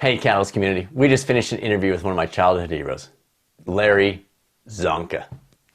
Hey, Catalyst community. We just finished an interview with one of my childhood heroes, Larry Zonka.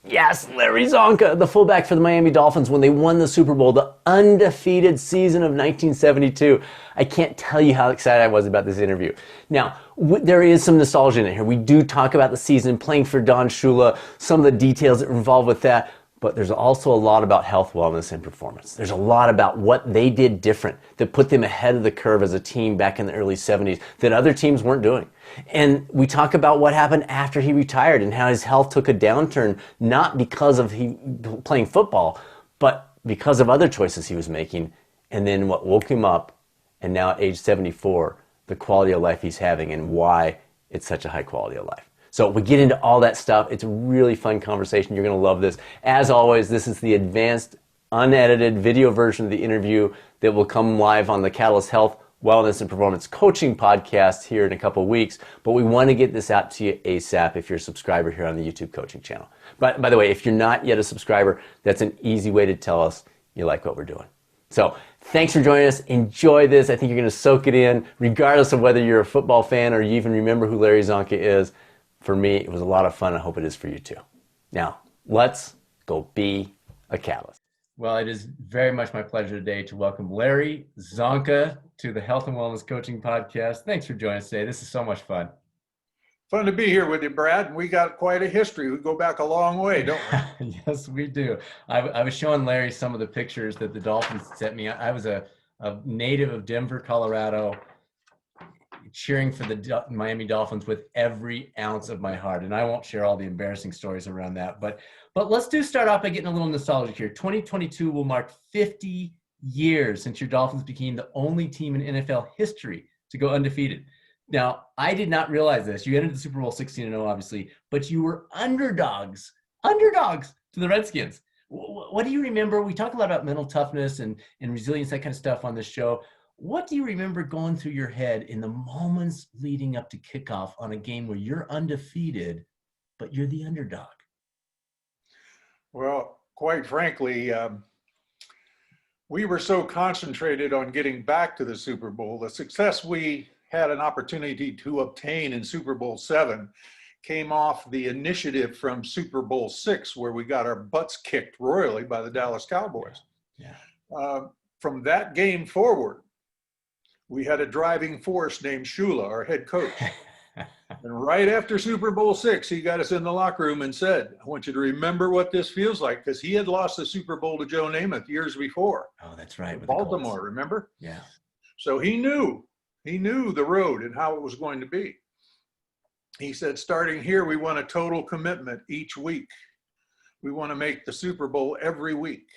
Yes, Larry Zonka, the fullback for the Miami Dolphins when they won the Super Bowl, the undefeated season of 1972. I can't tell you how excited I was about this interview. Now, there is some nostalgia in it here. We do talk about the season, playing for Don Shula, some of the details that are involved with that. But there's also a lot about health, wellness, and performance. There's a lot about what they did different that put them ahead of the curve as a team back in the early 70s that other teams weren't doing. And we talk about what happened after he retired and how his health took a downturn, not because of he playing football, but because of other choices he was making. And then what woke him up, and now at age 74, the quality of life he's having and why it's such a high quality of life. So we get into all that stuff. It's a really fun conversation. You're going to love this. As always, this is the advanced, unedited video version of the interview that will come live on the Catalyst Health, Wellness, and Performance Coaching podcast here in a couple of weeks. But we want to get this out to you ASAP if you're a subscriber here on the YouTube coaching channel. But by the way, if you're not yet a subscriber, that's an easy way to tell us you like what we're doing. So thanks for joining us. Enjoy this. I think you're going to soak it in, regardless of whether you're a football fan or you even remember who Larry Zonka is. For me, it was a lot of fun. I hope it is for you too. Now, let's go be a catalyst. Well, it is very much my pleasure today to welcome Larry Zonka to the Health and Wellness Coaching Podcast. Thanks for joining us today. This is so much fun. Fun to be here with you, Brad. We got quite a history. We go back a long way, don't we? Yes, we do. I was showing Larry some of the pictures that the Dolphins sent me. I was a native of Denver, Colorado, cheering for the Miami Dolphins with every ounce of my heart. And I won't share all the embarrassing stories around that. But let's start off by getting a little nostalgic here. 2022 will mark 50 years since your Dolphins became the only team in NFL history to go undefeated. Now, I did not realize this. You entered the Super Bowl 16-0, obviously, but you were underdogs to the Redskins. What do you remember? We talk a lot about mental toughness and resilience, that kind of stuff on this show. What do you remember going through your head in the moments leading up to kickoff on a game where you're undefeated, but you're the underdog? Well, quite frankly, we were so concentrated on getting back to the Super Bowl. The success we had an opportunity to obtain in Super Bowl VII came off the initiative from Super Bowl VI, where we got our butts kicked royally by the Dallas Cowboys. Yeah. From that game forward, we had a driving force named Shula, our head coach. And right after Super Bowl VI, he got us in the locker room and said, I want you to remember what this feels like, because he had lost the Super Bowl to Joe Namath years before. Oh, that's right. With Baltimore, remember? Yeah. So he knew the road and how it was going to be. He said, starting here, we want a total commitment each week. We want to make the Super Bowl every week.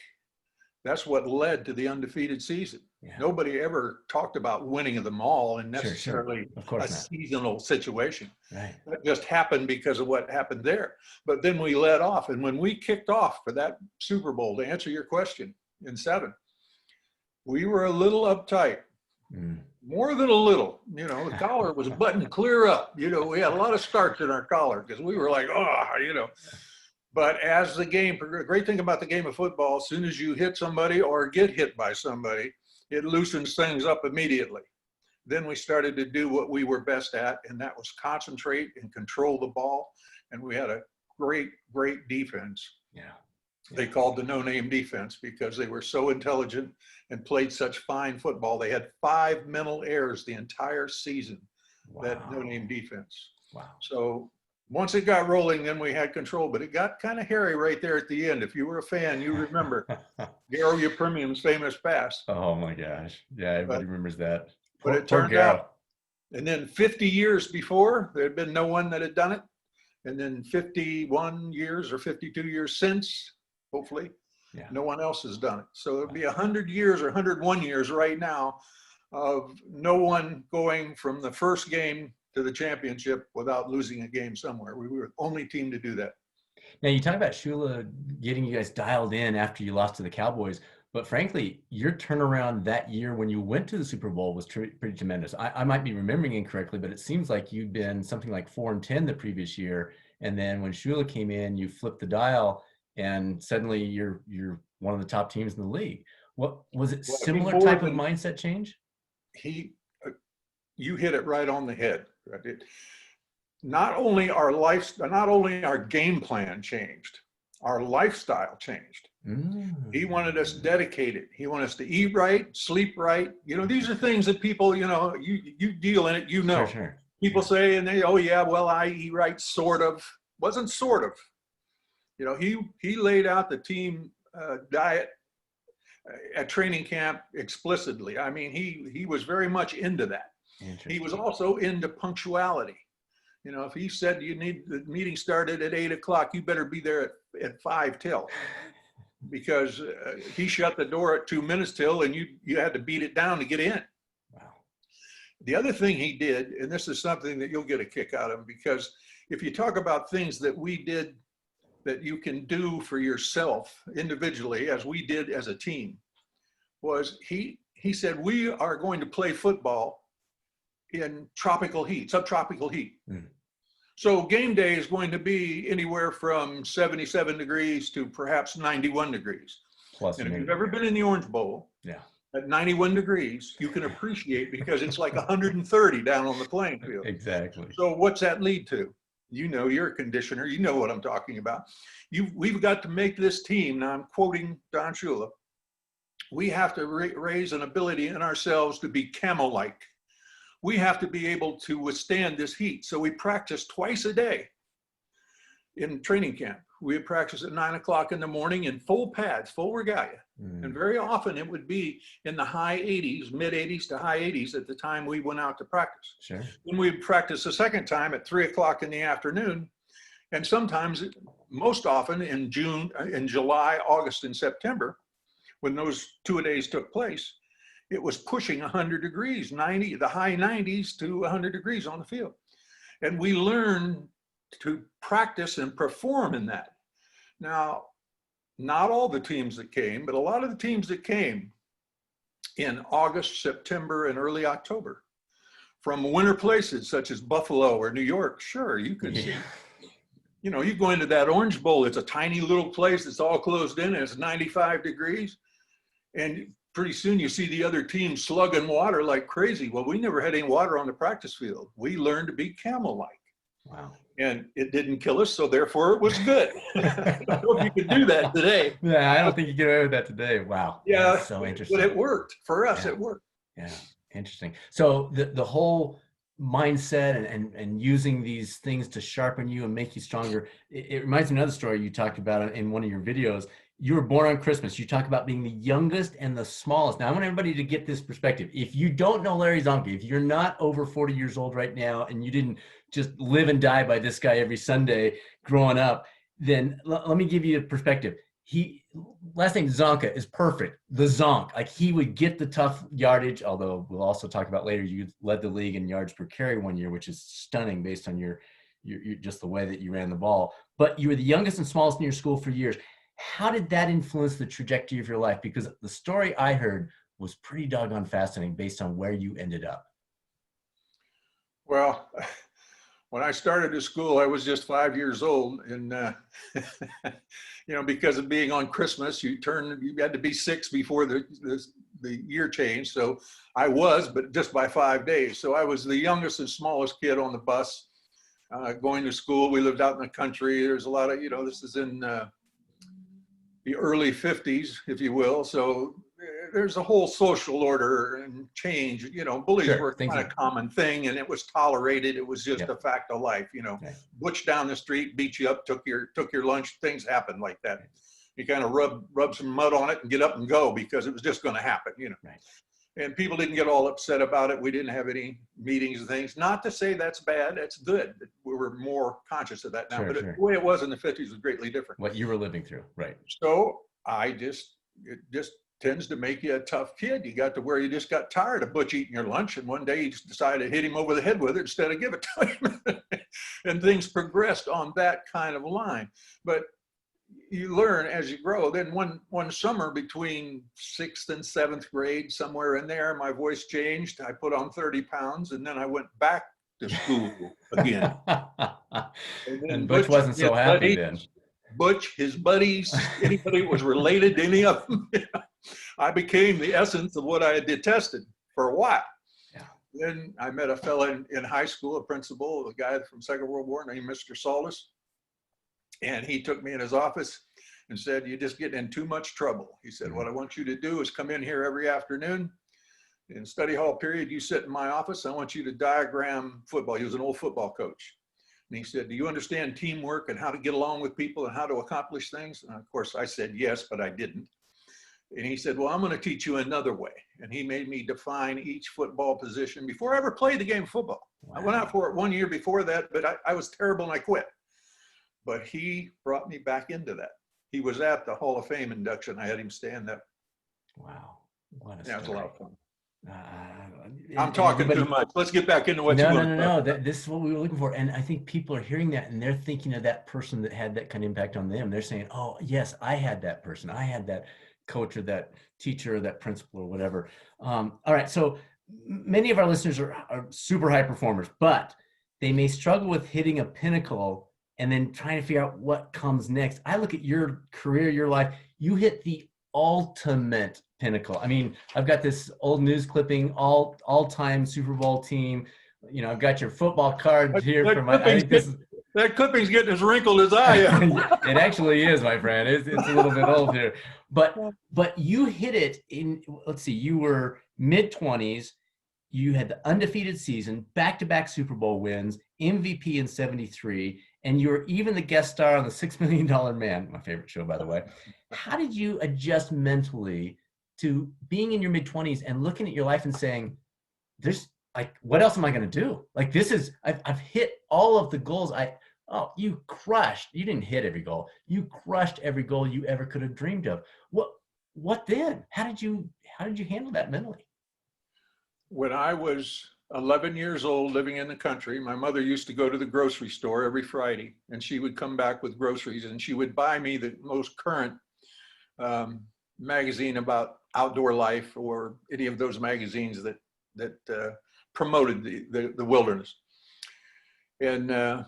That's what led to the undefeated season. Yeah. Nobody ever talked about winning them all and necessarily a seasonal situation. Right. That just happened because of what happened there. But then we led off. And when we kicked off for that Super Bowl, to answer your question, in '7, we were a little uptight. More than a little. You know, the collar was buttoned clear up. You know, we had a lot of starch in our collar because we were like, But as the game, the great thing about the game of football, as soon as you hit somebody or get hit by somebody, it loosens things up immediately. Then we started to do what we were best at, and that was concentrate and control the ball. And we had a great defense. Yeah. They called the no-name defense because they were so intelligent and played such fine football. They had 5 mental errors the entire season, that no-name defense. Wow. So once it got rolling, then we had control, but it got kind of hairy right there at the end. If you were a fan, you remember Garo Yepremian's famous pass. Oh my gosh. Yeah, everybody remembers that. But it turned out, and then 50 years before, there had been no one that had done it. And then 51 years or 52 years since, hopefully, no one else has done it. So it'll be 100 years or 101 years right now of no one going from the first game to the championship without losing a game somewhere. We were the only team to do that. Now, you talk about Shula getting you guys dialed in after you lost to the Cowboys, but frankly, your turnaround that year when you went to the Super Bowl was pretty tremendous. I might be remembering incorrectly, but it seems like you'd been something like 4-10 the previous year, and then when Shula came in, you flipped the dial, and suddenly you're one of the top teams in the league. What was it? Similar type of mindset change? you hit it right on the head. Right? Not only our game plan changed, our lifestyle changed. He wanted us dedicated. He wanted us to eat right, sleep right. These are things that people, you deal in it, Sure. People say, and they, oh yeah, well, I eat right, sort of. Wasn't sort of. He laid out the team diet at training camp explicitly. I mean, he was very much into that. He was also into punctuality. If he said you need the meeting started at 8 o'clock, you better be there at 5 till, because he shut the door at 2 minutes till, and you had to beat it down to get in. Wow. The other thing he did, and this is something that you'll get a kick out of, because if you talk about things that we did that you can do for yourself individually, as we did as a team, was he said, we are going to play football in tropical heat, subtropical heat. So game day is going to be anywhere from 77 degrees to perhaps 91 degrees. Plus, and if you've ever been in the Orange Bowl, at 91 degrees, you can appreciate, because it's like 130 down on the playing field. Exactly. So what's that lead to? You're a conditioner. You know what I'm talking about. We've got to make this team. Now I'm quoting Don Shula. We have to raise an ability in ourselves to be camel-like. We have to be able to withstand this heat. So we practice twice a day in training camp. We would practice at 9 o'clock in the morning in full pads, full regalia. And very often it would be in the high 80s, mid 80s to high 80s at the time we went out to practice. Sure. Then we'd practice a second time at 3 o'clock in the afternoon. And sometimes, most often in July, August, and September, when those 2-a-days took place, it was pushing 100 degrees, the high 90s to 100 degrees on the field. And we learned to practice and perform in that. Now, not all the teams that came, but a lot of the teams that came in August, September, and early October from winter places such as Buffalo or New York, sure, you could see. You go into that Orange Bowl, it's a tiny little place that's all closed in, and it's 95 degrees. And pretty soon you see the other team slugging water like crazy. Well, we never had any water on the practice field. We learned to be camel-like. Wow. And it didn't kill us, so therefore it was good. I don't know if you could do that today. Yeah, I don't think you get away with that today. Wow. Yeah, that's so interesting. But it worked. For us, it worked. Yeah, interesting. So the whole mindset and using these things to sharpen you and make you stronger, it reminds me of another story you talked about in one of your videos. You were born on Christmas. You talk about being the youngest and the smallest. Now, I want everybody to get this perspective. If you don't know Larry Zonk, if you're not over 40 years old right now and you didn't just live and die by this guy every Sunday growing up, then let me give you a perspective. Last name Csonka is perfect. The Zonk, like he would get the tough yardage, although we'll also talk about later, you led the league in yards per carry one year, which is stunning based on your just the way that you ran the ball. But you were the youngest and smallest in your school for years. How did that influence the trajectory of your life? Because the story I heard was pretty doggone fascinating based on where you ended up. Well, when I started to school, I was just 5 years old. And, because of being on Christmas, you had to be 6 before the year changed. So I was, but just by 5 days. So I was the youngest and smallest kid on the bus going to school. We lived out in the country. There's a lot of, this is in the early 50s, if you will. So there's a whole social order and change. Bullies were kind of a common thing, and it was tolerated. It was just a fact of life. Butch down the street, beat you up, took your lunch. Things happened like that. You kind of rub some mud on it and get up and go, because it was just going to happen. Right. And people didn't get all upset about it. We didn't have any meetings and things. Not to say that's bad. That's good. We were more conscious of that now. The way it was in the 50s was greatly different. What you were living through, right? So it just tends to make you a tough kid. You got to where you just got tired of Butch eating your lunch, and one day you just decided to hit him over the head with it instead of give it to him. And things progressed on that kind of line. But you learn as you grow. Then one summer between 6th and 7th grade, somewhere in there, my voice changed. I put on 30 pounds, and then I went back to school again. And Butch wasn't so happy then. Butch, his buddies, anybody that was related to any of them. I became the essence of what I had detested for a while. Yeah. Then I met a fella in high school, a principal, a guy from Second World War named Mr. Solis. And he took me in his office and said, "You're just getting in too much trouble." He said, "What I want you to do is come in here every afternoon in study hall period. You sit in my office. I want you to diagram football." He was an old football coach. And he said, "Do you understand teamwork and how to get along with people and how to accomplish things?" And of course I said yes, but I didn't. And he said, "Well, I'm going to teach you another way." And he made me define each football position before I ever played the game of football. Wow. I went out for it 1 year before that, but I was terrible and I quit. But he brought me back into that. He was at the Hall of Fame induction. I had him stand up. Wow. What a story. That was a lot of fun. I'm talking too much. Let's get back into what you want to talk about. This is what we were looking for. And I think people are hearing that and they're thinking of that person that had that kind of impact on them. They're saying, "Oh, yes, I had that person. I had that coach or that teacher or that principal or whatever." All right. So many of our listeners are super high performers, but they may struggle with hitting a pinnacle and then trying to figure out what comes next. I look at your career, your life, you hit the ultimate pinnacle. I mean, I've got this old news clipping, all-time Super Bowl team. You know, I've got your football card here for my, I think this is, that clipping's getting as wrinkled as I am. It actually is, my friend. It's a little bit old here. But you hit it in, let's see, you were mid-20s. You had the undefeated season, back-to-back Super Bowl wins, MVP in '73, and you were even the guest star on the $6 Million Man, my favorite show, by the way. How did you adjust mentally to being in your mid-20s and looking at your life and saying, "There's like, what else am I going to do? Like, this is, I've hit all of the goals. You crushed. You didn't hit every goal. You crushed every goal you ever could have dreamed of. What then? How did you handle that mentally?" When I was 11 years old, living in the country, my mother used to go to the grocery store every Friday, and she would come back with groceries, and she would buy me the most current magazine about outdoor life or any of those magazines that promoted the wilderness. And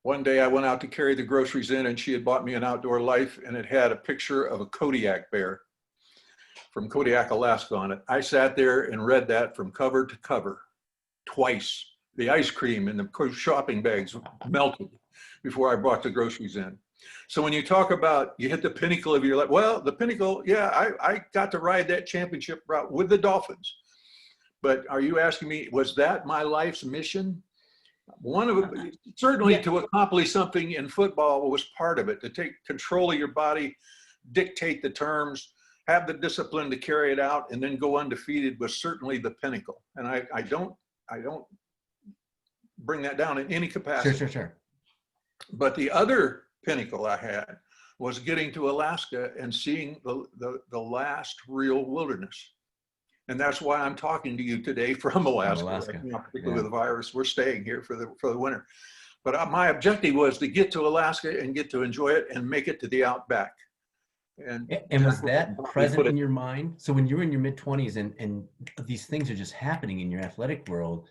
one day I went out to carry the groceries in, and she had bought me an Outdoor Life, and it had a picture of a Kodiak bear from Kodiak, Alaska on it. I sat there and read that from cover to cover twice. The ice cream and the shopping bags melted before I brought the groceries in. So when you talk about you hit the pinnacle of your life, well, the pinnacle, yeah, I got to ride that championship route with the Dolphins. But are you asking me, was that my life's mission? One of it, certainly to accomplish something in football was part of it, to take control of your body, dictate the terms, have the discipline to carry it out, and then go undefeated was certainly the pinnacle. And I don't bring that down in any capacity. Sure. But the other pinnacle I had was getting to Alaska and seeing the last real wilderness. And that's why I'm talking to you today from Alaska. Right now, particularly with the virus, we're staying here for the winter. But my objective was to get to Alaska and get to enjoy it and make it to the outback. And was that present in your mind? So when you were in your mid-20s and these things are just happening in your athletic world,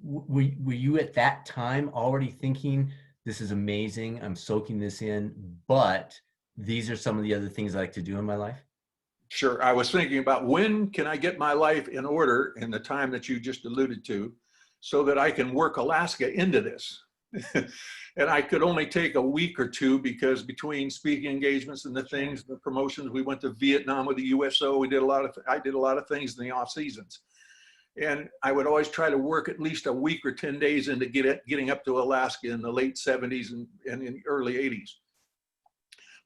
were you at that time already thinking, "This is amazing, I'm soaking this in, but these are some of the other things I like to do in my life"? Sure. I was thinking about when can I get my life in order in the time that you just alluded to so that I can work Alaska into this. And I could only take a week or two because between speaking engagements and the things, the promotions, we went to Vietnam with the USO. I did a lot of things in the off seasons. And I would always try to work at least a week or 10 days into getting up to Alaska in the late 70s and in the early 80s.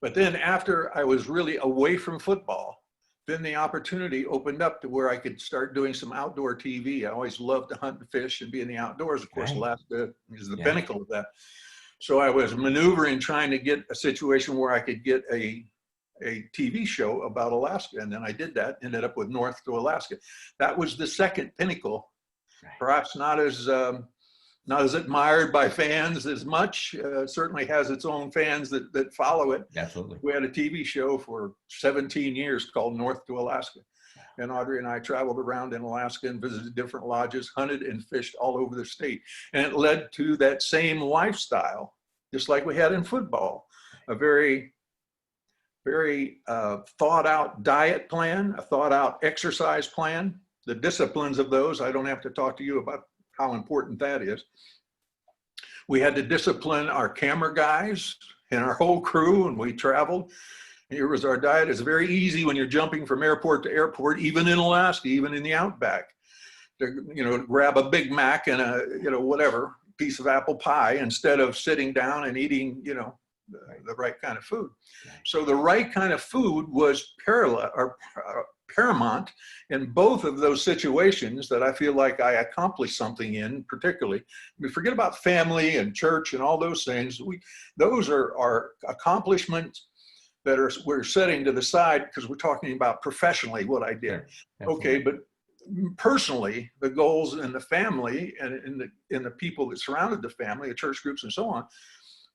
But then after I was really away from football, then the opportunity opened up to where I could start doing some outdoor TV. I always loved to hunt and fish and be in the outdoors. Of course, Alaska is the pinnacle of that. So I was maneuvering, trying to get a situation where I could get a TV show about Alaska. And then I did that, ended up with North to Alaska. That was the second pinnacle, perhaps not as admired by fans as much. Certainly has its own fans that follow it. Absolutely. We had a TV show for 17 years called North to Alaska. And Audrey and I traveled around in Alaska and visited different lodges, hunted and fished all over the state. And it led to that same lifestyle, just like we had in football, a very, very thought out diet plan, a thought out exercise plan, the disciplines of those. I don't have to talk to you about how important that is. We had to discipline our camera guys and our whole crew, and we traveled. Here was our diet. It's very easy when you're jumping from airport to airport, even in Alaska, even in the outback, to, you know, grab a Big Mac and a, you know, whatever piece of apple pie instead of sitting down and eating, you know, the right kind of food. So the right kind of food was paramount in both of those situations that I feel like I accomplished something in, particularly. I mean, forget about family and church and all those things. Those are accomplishments that we're setting to the side because we're talking about professionally what I did. Yeah, okay, but personally, the goals in the family and in the people that surrounded the family, the church groups and so on,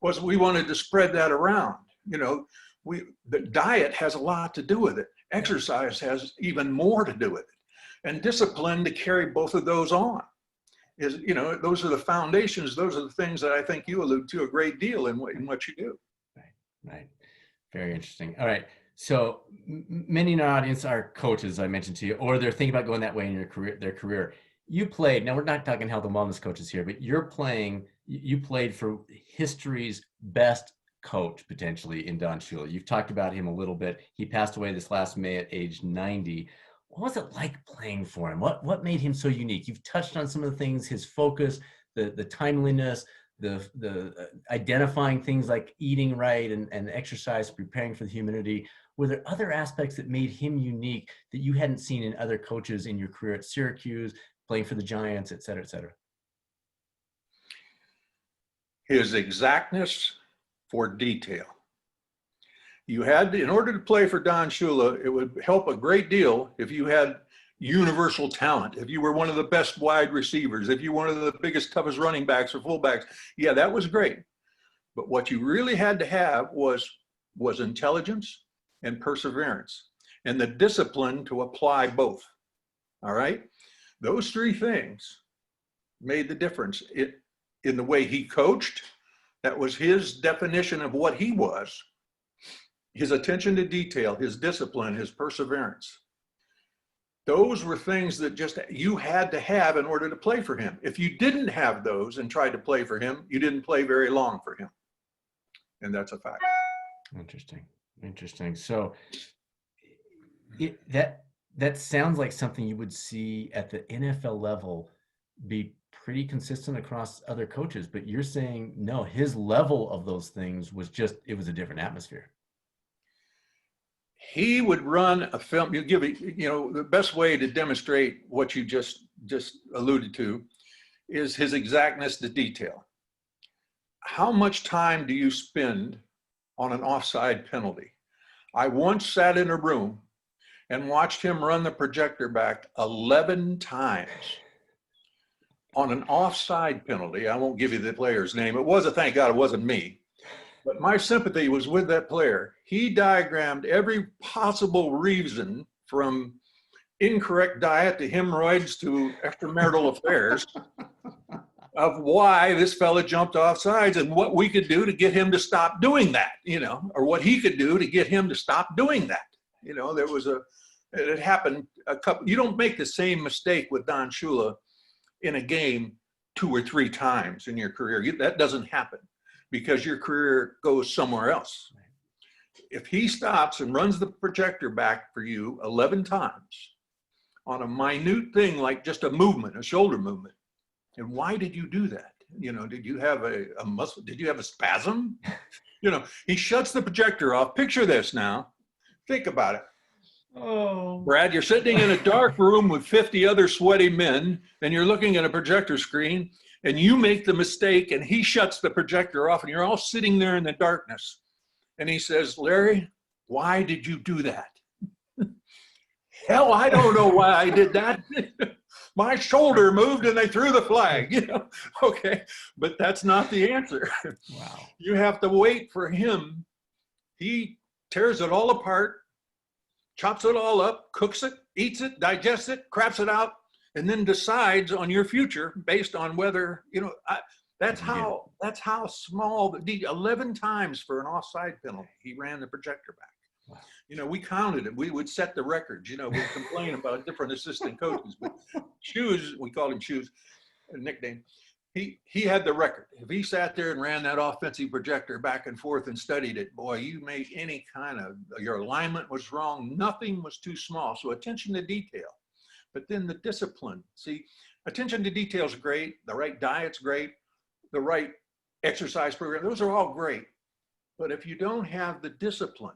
was we wanted to spread that around. You know, the diet has a lot to do with it. Exercise has even more to do with it. And discipline to carry both of those on is, you know, those are the foundations. Those are the things that I think you allude to a great deal in what you do. Right. Very interesting. All right. So many in our audience are coaches, I mentioned to you, or they're thinking about going that way in their career. You played, now we're not talking health and wellness coaches here, but you played for history's best coach, potentially, in Don Shula. You've talked about him a little bit. He passed away this last May at age 90. What was it like playing for him? What made him so unique? You've touched on some of the things, his focus, the timeliness, the identifying things like eating right and exercise, preparing for the humidity. Were there other aspects that made him unique that you hadn't seen in other coaches in your career at Syracuse, playing for the Giants, et cetera, et cetera? His exactness for detail. You had to, in order to play for Don Shula, it would help a great deal if you had universal talent. If you were one of the best wide receivers, if you were one of the biggest, toughest running backs or fullbacks, yeah, that was great. But what you really had to have was intelligence and perseverance and the discipline to apply both. All right? Those three things made the difference in the way he coached. That was his definition of what he was. His attention to detail, his discipline, his perseverance. Those were things that just you had to have in order to play for him. If you didn't have those and tried to play for him, you didn't play very long for him. And that's a fact. Interesting. So that sounds like something you would see at the NFL level be pretty consistent across other coaches, but you're saying no, his level of those things was it was a different atmosphere. He would run a film. You give it, you know, the best way to demonstrate what you just alluded to is his exactness to detail. How much time do you spend on an offside penalty? I once sat in a room and watched him run the projector back 11 times on an offside penalty. I won't give you the player's name. Thank God it wasn't me. But my sympathy was with that player. He diagrammed every possible reason, from incorrect diet to hemorrhoids to extramarital affairs, of why this fella jumped off sides and what we could do to get him to stop doing that, you know, or what he could do to get him to stop doing that. You know, it happened a couple. You don't make the same mistake with Don Shula in a game 2 or 3 times in your career. That doesn't happen, because your career goes somewhere else. If he stops and runs the projector back for you 11 times on a minute thing like just a movement, a shoulder movement, and why did you do that? You know, did you have a muscle? Did you have a spasm? You know, he shuts the projector off. Picture this now. Think about it. Oh, Brad, you're sitting in a dark room with 50 other sweaty men, and you're looking at a projector screen, and you make the mistake, and he shuts the projector off, and you're all sitting there in the darkness. And he says, Larry, why did you do that? Hell, I don't know why I did that. My shoulder moved and they threw the flag, you know? Okay, but that's not the answer. wow. You have to wait for him. He tears it all apart, chops it all up, cooks it, eats it, digests it, craps it out, and then decides on your future based on whether, you know, that's how small 11 times for an offside penalty he ran the projector back. You know, we counted it. We would set the records. You know, we'd complain about different assistant coaches. But Shoes, we called him Shoes, a nickname. He had the record. If he sat there and ran that offensive projector back and forth and studied it, boy, you made any kind of, your alignment was wrong. Nothing was too small. So attention to detail. But then the discipline. See, attention to detail is great. The right diet's great. The right exercise program, those are all great. But if you don't have the discipline,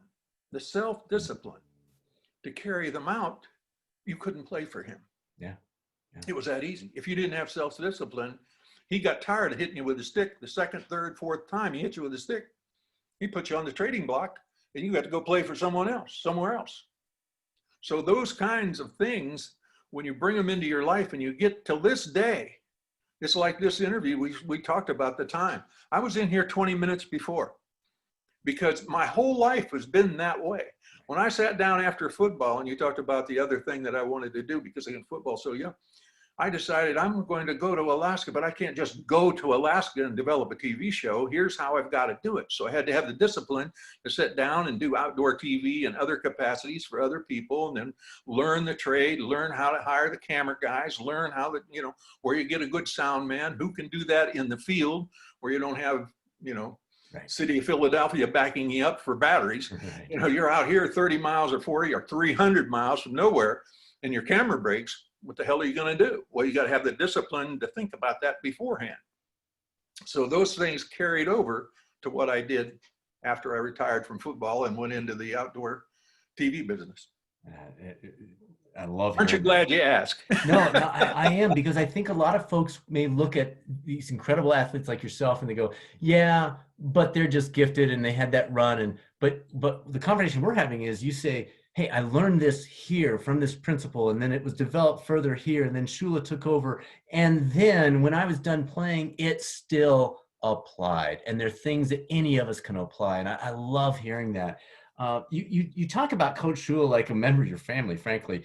the self-discipline to carry them out, you couldn't play for him. Yeah. It was that easy. If you didn't have self-discipline, he got tired of hitting you with a stick. The second, third, fourth time he hit you with a stick, he put you on the trading block and you got to go play for someone else, somewhere else. So those kinds of things, when you bring them into your life and you get till this day, it's like this interview we talked about the time. I was in here 20 minutes before because my whole life has been that way. When I sat down after football, and you talked about the other thing that I wanted to do because I got football so young, I decided I'm going to go to Alaska, but I can't just go to Alaska and develop a TV show. Here's how I've got to do it. So I had to have the discipline to sit down and do outdoor TV and other capacities for other people, and then learn the trade, learn how to hire the camera guys, learn how to, you know, where you get a good sound man, who can do that in the field where you don't have, you know, right, City of Philadelphia backing you up for batteries. Right. You know, you're out here 30 miles or 40 or 300 miles from nowhere and your camera breaks. What the hell are you going to do? Well, you got to have the discipline to think about that beforehand. So those things carried over to what I did after I retired from football and went into the outdoor TV business. I love. Aren't you glad you asked? No, I am, because I think a lot of folks may look at these incredible athletes like yourself and they go, yeah, but they're just gifted and they had that run. But the conversation we're having is, you say, hey, I learned this here from this principle, and then it was developed further here, and then Shula took over. And then when I was done playing, it still applied. And there are things that any of us can apply. And I love hearing that. You talk about Coach Shula like a member of your family, frankly.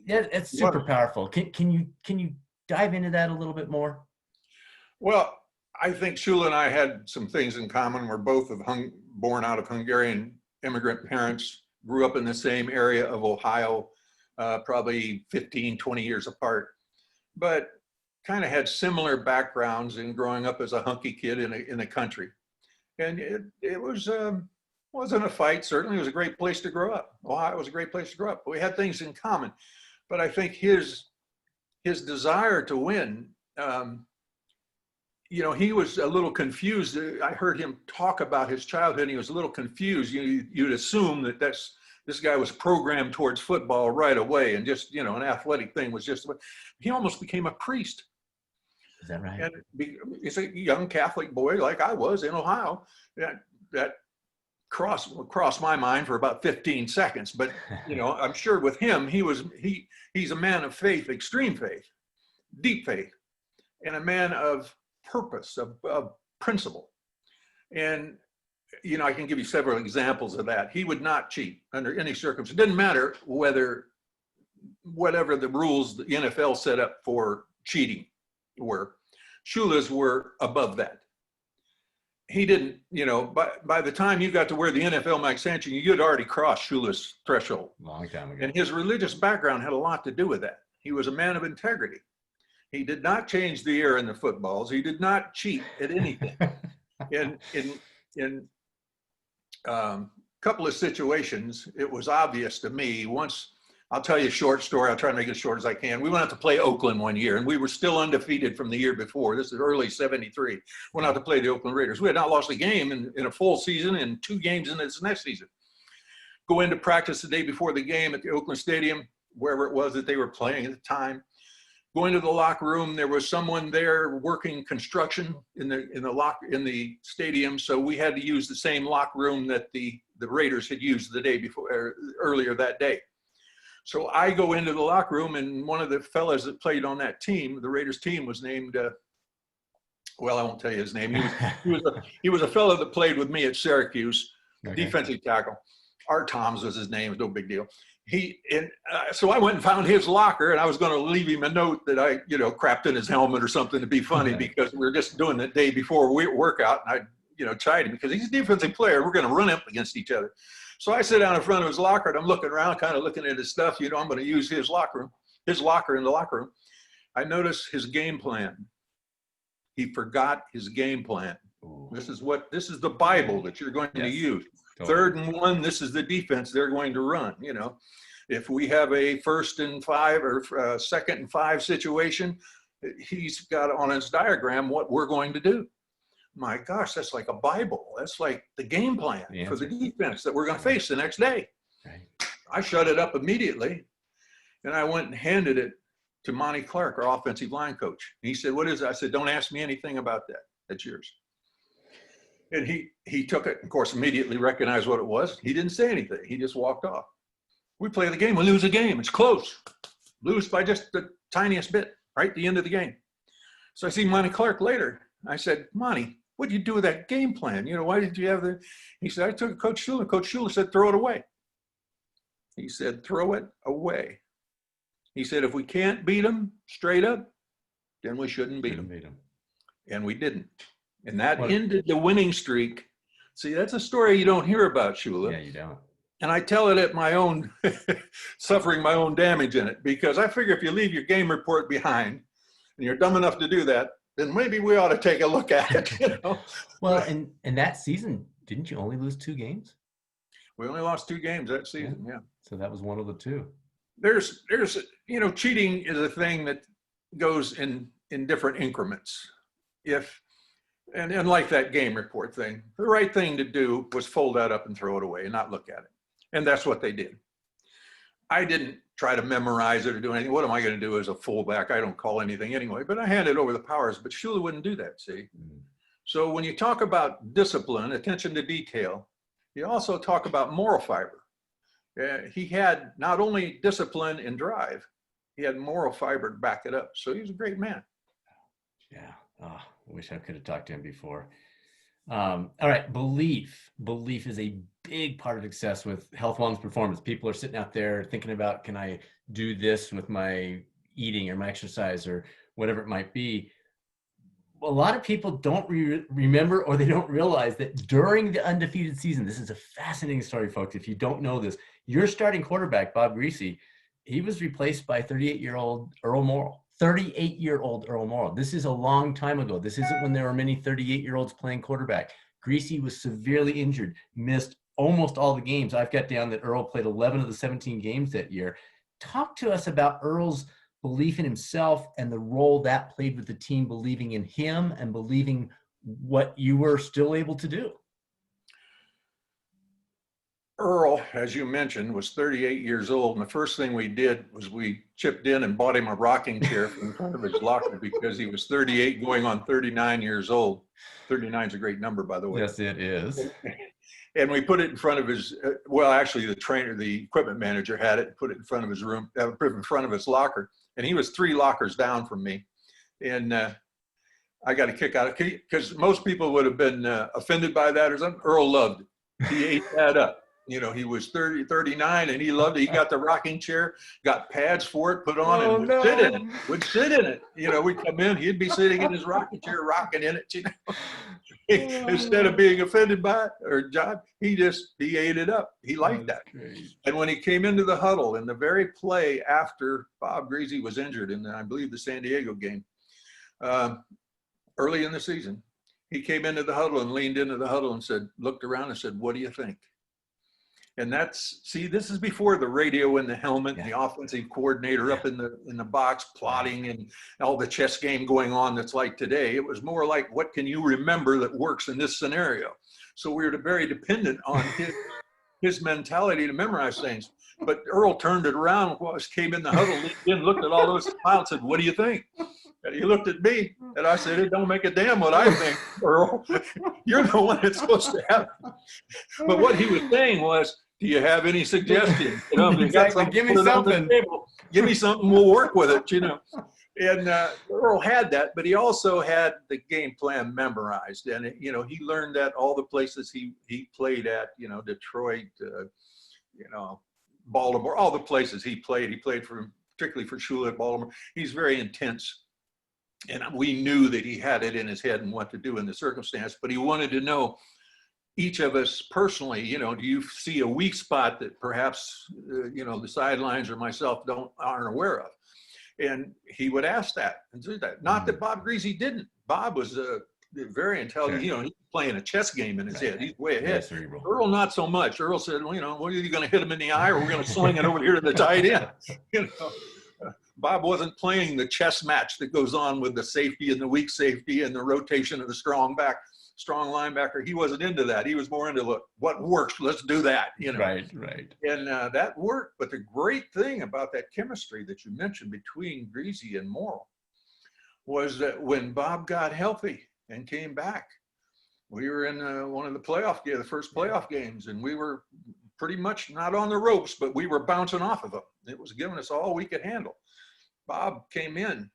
That's super powerful. Can you dive into that a little bit more? Well, I think Shula and I had some things in common. We're both born out of Hungarian immigrant parents, grew up in the same area of Ohio, probably 15, 20 years apart, but kind of had similar backgrounds in growing up as a hunky kid in the country. And it was, wasn't a fight. Certainly it was a great place to grow up. Ohio was a great place to grow up. But we had things in common. But I think his desire to win, you know, he was a little confused. I heard him talk about his childhood, and he was a little confused. You'd assume that this guy was programmed towards football right away, and just, you know, an athletic thing was just, he almost became a priest. Is that right? And he's a young Catholic boy like I was in Ohio. That crossed my mind for about 15 seconds. But, you know, I'm sure with him, he's a man of faith, extreme faith, deep faith, and a man of purpose, of principle. And, you know, I can give you several examples of that. He would not cheat under any circumstance. It didn't matter whatever the rules the NFL set up for cheating were. Shula's were above that. He didn't, you know, by the time you got to where the NFL might sanction you, you'd already crossed Shula's threshold. Long time ago. And his religious background had a lot to do with that. He was a man of integrity. He did not change the air in the footballs. He did not cheat at anything. In couple of situations, it was obvious to me. Once, I'll tell you a short story. I'll try to make it as short as I can. We went out to play Oakland one year, and we were still undefeated from the year before. This is early '73. Went out to play the Oakland Raiders. We had not lost a game in a full season, and 2 games in this next season. Go into practice the day before the game at the Oakland Stadium, wherever it was that they were playing at the time. Going to the locker room, there was someone there working construction in the stadium, so we had to use the same locker room that the Raiders had used the day before, earlier that day. So I go into the locker room, and one of the fellas that played on that team, the Raiders team, was named. Well, I won't tell you his name. He was a fellow that played with me at Syracuse, okay, defensive tackle. Art Toms was his name. No big deal. So I went and found his locker, and I was going to leave him a note that I, you know, crapped in his helmet or something to be funny, okay, because we were just doing the day before workout, and chiding because he's a defensive player. We're going to run up against each other. So I sit down in front of his locker and I'm looking around, kind of looking at his stuff. I'm going to use his locker in the locker room. I notice his game plan. He forgot his game plan. Ooh. This is the Bible that you're going to use. Totally. 3rd and 1, this is the defense they're going to run. If we have a 1st and 5 or 2nd and 5 situation, he's got on his diagram what we're going to do. My gosh, that's like a Bible. That's like the game plan for the defense that we're going to face the next day. Right. I shut it up immediately, and I went and handed it to Monty Clark, our offensive line coach. And he said, "What is it?" I said, "Don't ask me anything about that. That's yours." And he took it, of course, immediately recognized what it was. He didn't say anything. He just walked off. We play the game. We lose the game. It's close. Lose by just the tiniest bit, right at the end of the game. So I see Monty Clark later. I said, "Monty, what did you do with that game plan? Why did you have the?" He said, "I took Coach Shula. Coach Shula said, throw it away." He said, "Throw it away." He said, "If we can't beat them straight up, then we shouldn't beat them." And we didn't. And that ended the winning streak. See, that's a story you don't hear about, Shula. Yeah, you don't. And I tell it at my own, suffering my own damage in it, because I figure if you leave your game report behind and you're dumb enough to do that, then maybe we ought to take a look at it. Well, and that season, didn't you only lose 2 games? We only lost 2 games that season, yeah. So that was one of the 2. There's cheating is a thing that goes in different increments. And like that game report thing, the right thing to do was fold that up and throw it away and not look at it. And that's what they did. I didn't try to memorize it or do anything. What am I going to do as a fullback? I don't call anything anyway, but I handed over the powers, but Shula wouldn't do that, see? Mm-hmm. So when you talk about discipline, attention to detail, you also talk about moral fiber. He had not only discipline and drive, he had moral fiber to back it up. So he was a great man. Yeah. Oh, I wish I could have talked to him before. All right. Belief is a big part of success with health, wellness, performance. People are sitting out there thinking about, can I do this with my eating or my exercise or whatever it might be? A lot of people don't remember, or they don't realize that during the undefeated season, this is a fascinating story, folks. If you don't know this, your starting quarterback, Bob Griese, he was replaced by 38-year-old Earl Moore. 38-year-old Earl Moore. This is a long time ago. This isn't when there were many 38-year-olds playing quarterback. Griese was severely injured, missed almost all the games. I've got down that Earl played 11 of the 17 games that year. Talk to us about Earl's belief in himself and the role that played with the team, believing in him and believing what you were still able to do. Earl, as you mentioned, was 38 years old, and the first thing we did was we chipped in and bought him a rocking chair in front of his locker because he was 38 going on 39 years old. 39 is a great number, by the way. Yes, it is. And we put it in front of his, well, actually the equipment manager had it, put it in front of his room, in front of his locker, and he was 3 lockers down from me. And I got a kick out of it because most people would have been offended by that or something. Earl loved it. He ate that up. He was 39 and he loved it. He got the rocking chair, got pads for it, put on and would sit in it. We'd come in, he'd be sitting in his rocking chair, rocking in it, Instead of being offended by it or John, he ate it up. He liked that. Great. And when he came into the huddle in the very play after Bob Griese was injured in, I believe, the San Diego game, early in the season, he came into the huddle and leaned into the huddle and looked around and said, "What do you think?" And this is before the radio in the helmet, and the offensive coordinator up in the box plotting and all the chess game going on that's like today. It was more like, what can you remember that works in this scenario? So we were very dependent on his mentality to memorize things. But Earl turned it around, came in the huddle, looked at all those pilots and said, "What do you think?" And he looked at me, and I said, "It don't make a damn what I think, Earl. You're the one that's supposed to have it." But what he was saying was, do you have any suggestions? Exactly. Give me something. Give me something. We'll work with it. And Earl had that, but he also had the game plan memorized, and he learned that all the places he played at. Detroit, Baltimore, all the places he played. He played particularly for Shula at Baltimore. He's very intense And we knew that he had it in his head and what to do in the circumstance, but he wanted to know each of us personally, do you see a weak spot that perhaps, the sidelines or myself aren't aware of? And he would ask that and do that. Not that Bob Greasy didn't. Bob was very intelligent. Sure. He's playing a chess game in his head. He's way ahead. Yes, Earl, not so much. Earl said, what are you going to hit him in the eye, or we're going to sling it over here to the tight end? Bob wasn't playing the chess match that goes on with the safety and the weak safety and the rotation of the strong linebacker. He wasn't into that. He was more into, look, what works, let's do that. Right. And that worked. But the great thing about that chemistry that you mentioned between Greasy and Morrill was that when Bob got healthy and came back, we were in one of the first playoff games, and we were pretty much not on the ropes, but we were bouncing off of them. It was giving us all we could handle. Bob came in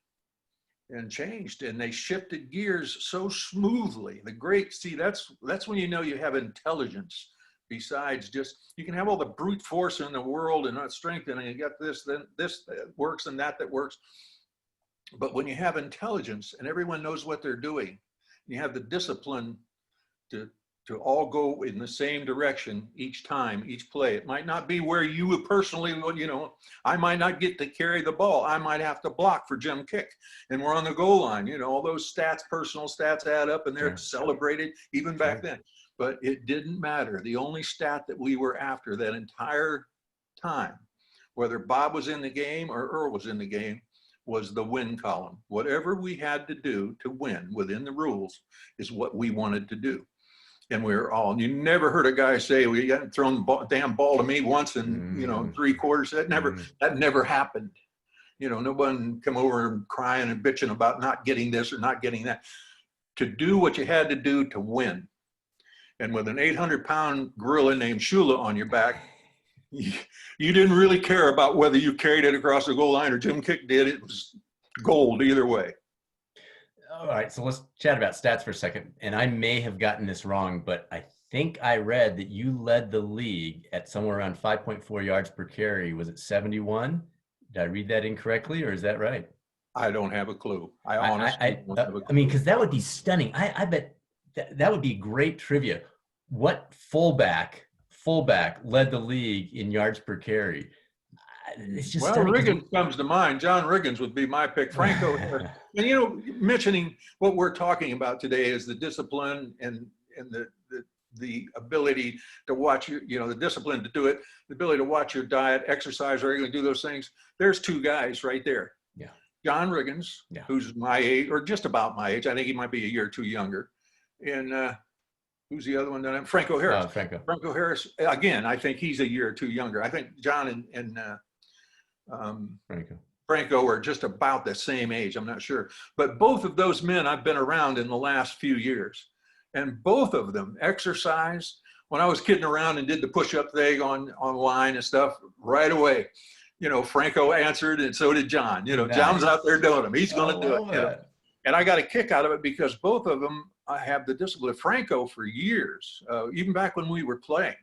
and changed, and they shifted gears so smoothly. That's when you have intelligence. Besides just, you can have all the brute force in the world and not strength, and you got this, then this that works and that works. But when you have intelligence and everyone knows what they're doing, you have the discipline to all go in the same direction each time, each play. It might not be where you would personally, I might not get to carry the ball. I might have to block for Jim kick, and we're on the goal line. All those personal stats add up, and they're celebrated even back then. But it didn't matter. The only stat that we were after that entire time, whether Bob was in the game or Earl was in the game, was the win column. Whatever we had to do to win within the rules is what we wanted to do. And you never heard a guy say, well, you haven't thrown the damn ball to me once in, 3 quarters. That never happened. No one come over and crying and bitching about not getting this or not getting that. To do what you had to do to win. And with an 800-pound gorilla named Shula on your back, you didn't really care about whether you carried it across the goal line or Jim Kick did. It was gold either way. All right, so let's chat about stats for a second. And I may have gotten this wrong, but I think I read that you led the league at somewhere around 5.4 yards per carry. Was it 71? Did I read that incorrectly, or is that right? I don't have a clue. I honestly don't have a clue. I mean, because that would be stunning. I bet that would be great trivia. What fullback led the league in yards per carry? It's just Riggins comes to mind. John Riggins would be my pick. Franco, and mentioning what we're talking about today is the discipline and the ability to watch the discipline to do it, the ability to watch your diet, exercise regularly, do those things. There's 2 guys right there. Yeah. John Riggins, who's my age or just about my age. I think he might be a year or 2 younger, and who's the other one? Franco Harris. Franco Harris. Again, I think he's a year or 2 younger. I think John and Franco are just about the same age. I'm not sure. But both of those men I've been around in the last few years. And both of them exercised. When I was kidding around and did the push-up thing online and stuff, right away, Franco answered, and so did John. Nice. John's out there doing them. He's going to do it. And I got a kick out of it because both of them have the discipline. Franco for years, even back when we were playing,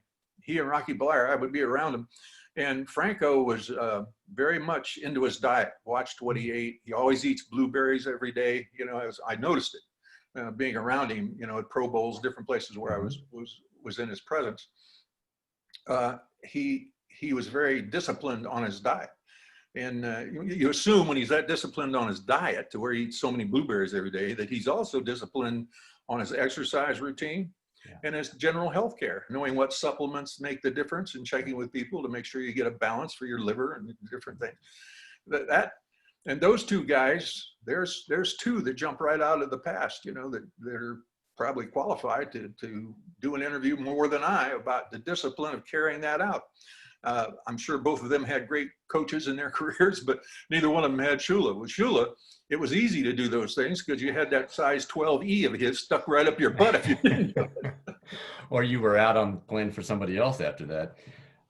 he and Rocky Blair, I would be around him. And Franco was very much into his diet, watched what he ate. He always eats blueberries every day. I noticed it being around him, at Pro Bowls, different places where I was in his presence. He was very disciplined on his diet. And you assume when he's that disciplined on his diet to where he eats so many blueberries every day, that he's also disciplined on his exercise routine and his general health care, knowing what supplements make the difference and checking with people to make sure you get a balance for your liver and different things. And those 2 guys, there's 2 that jump right out of the past, that are probably qualified to do an interview more than I about the discipline of carrying that out. I'm sure both of them had great coaches in their careers, but neither one of them had Shula. With Shula, it was easy to do those things because you had that size 12E of his stuck right up your butt if you didn't do it. Or you were out on playing for somebody else after that.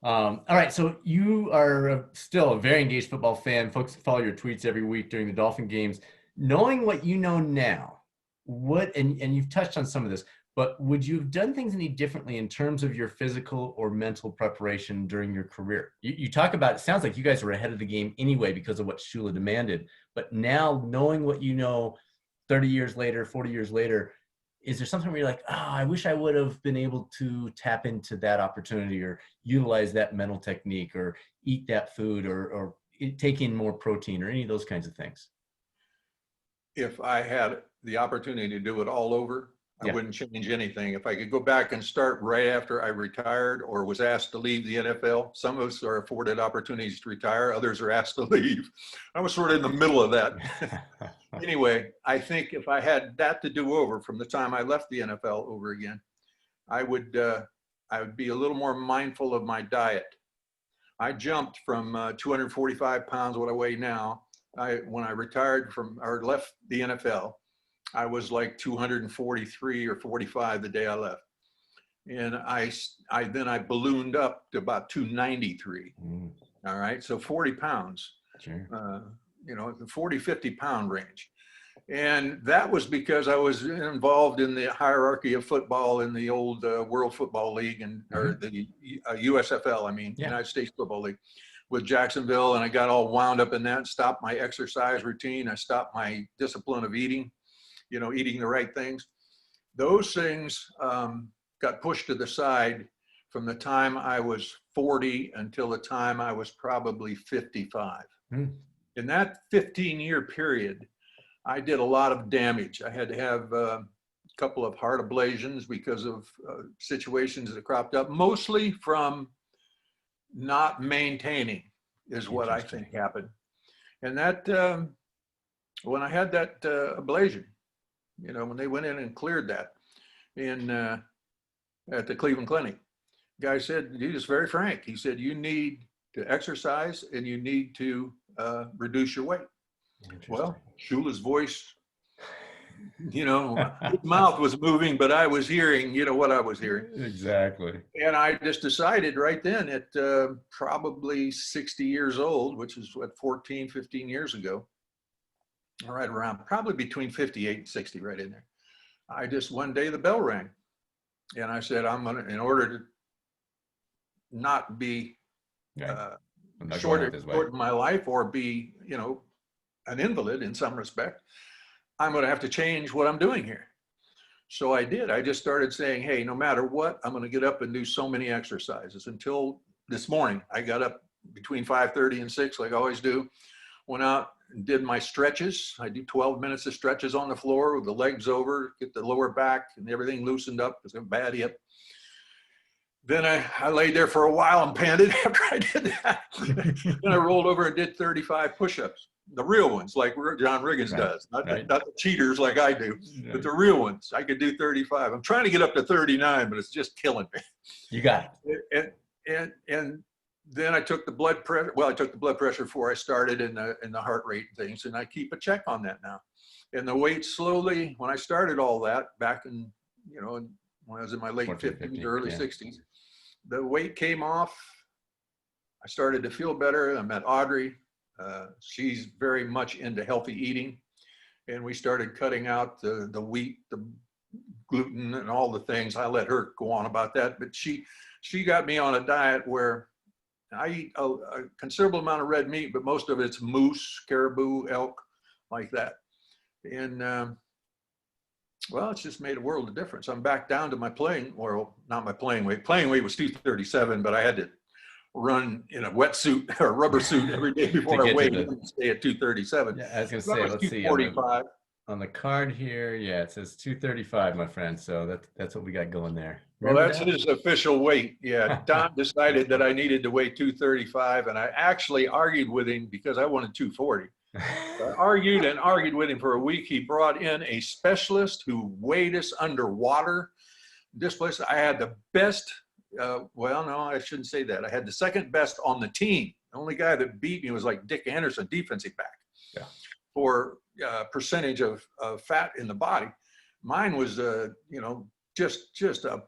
All right, so you are still a very engaged football fan. Folks follow your tweets every week during the Dolphin games. Knowing what you know now, and you've touched on some of this, But would you have done things any differently in terms of your physical or mental preparation during your career? You talk about, it sounds like you guys were ahead of the game anyway because of what Shula demanded. But now knowing what you know 30 years later, 40 years later, is there something where you're like, oh, I wish I would have been able to tap into that opportunity or utilize that mental technique or eat that food or take in more protein or any of those kinds of things? If I had the opportunity to do it all over, I wouldn't change anything. If I could go back and start right after I retired or was asked to leave the NFL, some of us are afforded opportunities to retire, others are asked to leave. I was sort of in the middle of that. Anyway, I think if I had that to do over from the time I left the NFL over again, I would be a little more mindful of my diet. I jumped from 245 pounds, what I weigh now. When I retired from or left the NFL, I was like 243 or 45 the day I left. And then I ballooned up to about 293. All right. So 40 pounds, Sure. The 40, 50 pound range. And that was because I was involved in the hierarchy of football in the old World Football League or the USFL, United States Football League with Jacksonville. And I got all wound up in that, stopped my exercise routine. I stopped my discipline of eating. Eating the right things. Those things got pushed to the side from the time I was 40 until the time I was probably 55. In that 15-year period, I did a lot of damage. I had to have a couple of heart ablations because of situations that cropped up, mostly from not maintaining is what I think happened. And that, when I had that ablation, when they went in and cleared that at the Cleveland Clinic, guy said, he was very frank. He said, you need to exercise and you need to reduce your weight. Well, Shula's voice, his mouth was moving, but I was hearing, what I was hearing. Exactly. And I just decided right then at probably 60 years old, which is what, 14, 15 years ago, right around, probably between 58 and 60, right in there. One day the bell rang and I said, in order to not be short in my life or be, an invalid in some respect, I'm going to have to change what I'm doing here. So I did. I just started saying, hey, no matter what, I'm going to get up and do so many exercises. Until this morning, I got up between 5:30 and 6, like I always do, went out and did my stretches. I do 12 minutes of stretches on the floor with the legs over, get the lower back and everything loosened up because I'm a bad hip. Then I laid there for a while and panted after I did that. Then I rolled over and did 35 push-ups, the real ones like John Riggins does, not the cheaters like I do, but the real ones. I could do 35. I'm trying to get up to 39, but it's just killing me. You got it. And then I took the blood pressure. Well, I took the blood pressure before I started in the heart rate things, and I keep a check on that now. And the weight slowly, when I started all that back in, when I was in my late 50s, early 60s, the weight came off. I started to feel better. I met Audrey. She's very much into healthy eating. And we started cutting out the wheat, the gluten, and all the things. I let her go on about that. But she got me on a diet where I eat a considerable amount of red meat, but most of it's moose, caribou, elk, like that. And well, it's just made a world of difference. I'm back down to my playing, or not my playing weight. Playing weight was 237, but I had to run in a wetsuit or a rubber suit every day before I weighed and stay at 237. Yeah, I was going to say, let's see. 245. On the card here, yeah, it says 235, my friend. So that's what we got going there. Well, that's his official weight. Yeah, Don decided that I needed to weigh 235, and I actually argued with him because I wanted 240. I argued and argued with him for a week. He brought in a specialist who weighed us underwater. This place, I had the best, well, no, I shouldn't say that. I had the second best on the team. The only guy that beat me was like Dick Anderson, defensive back, for percentage of fat in the body. Mine was, just a